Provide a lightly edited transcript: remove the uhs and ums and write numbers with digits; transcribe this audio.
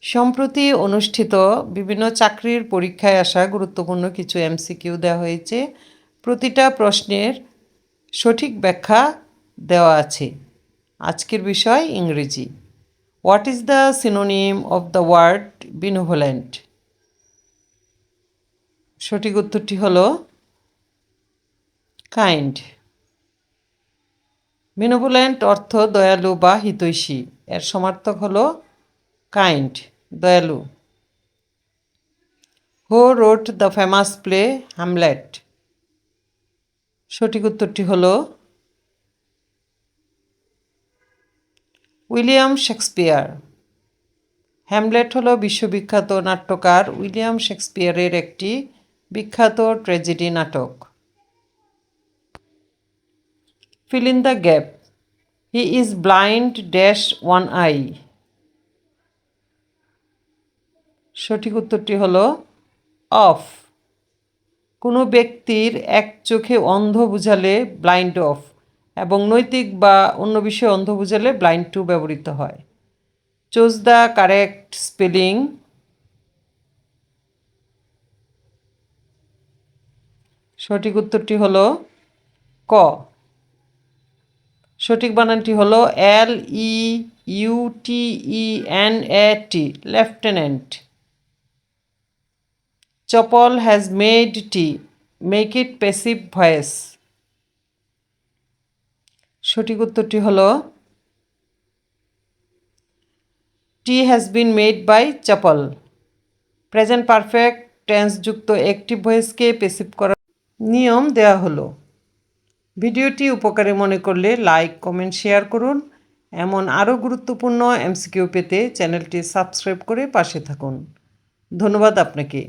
সম্প্রতি অনুষ্ঠিত বিভিন্ন চাকরির পরীক্ষায় আসা গুরুত্বপূর্ণ কিছু এমসিকিউ দেওয়া হয়েছে। প্রতিটা প্রশ্নের সঠিক ব্যাখ্যা দেওয়া আছে। আজকের বিষয় ইংরেজি। What is the synonym of the word benevolent? সঠিক উত্তরটি হলো কাইন্ড। বিনোভোলেন্ট অর্থ দয়ালু বা হিতৈষী, এর সমার্থক হলো কাইন্ড, দয়ালু। Who wrote the famous play Hamlet? সঠিক উত্তরটি হলো উইলিয়াম শেক্সপিয়ার। হ্যামলেট হলো বিশ্ববিখ্যাত নাট্যকার উইলিয়াম শেক্সপিয়ারের একটি বিখ্যাত ট্র্যাজেডি নাটক। Fill in the gap. He is blind dash one I? সঠিক উত্তরটি হলো অফ। কোনো ব্যক্তির এক চোখে অন্ধ বুঝালে ব্লাইন্ড অফ এবং নৈতিক বা অন্য বিষয়ে অন্ধ বুঝালে ব্লাইন্ড টু ব্যবহৃত হয়। Choose the correct spelling. সঠিক উত্তরটি হলো ক। সঠিক বানানটি হলো LEUTENAT, lieutenant. Chapal has made tea, make it passive voice. সঠিক উত্তরটি হলো tea has been made by Chapal. Present perfect টেন্সযুক্ত অ্যাক্টিভ ভয়েসকে প্যাসিভ করার নিয়ম দেওয়া হলো। ভিডিওটি উপকারী মনে করলে লাইক, কমেন্ট, শেয়ার করুন। এমন আরও গুরুত্বপূর্ণ এমসিকিউ পেতে চ্যানেলটি সাবস্ক্রাইব করে পাশে থাকুন। ধন্যবাদ আপনাকে।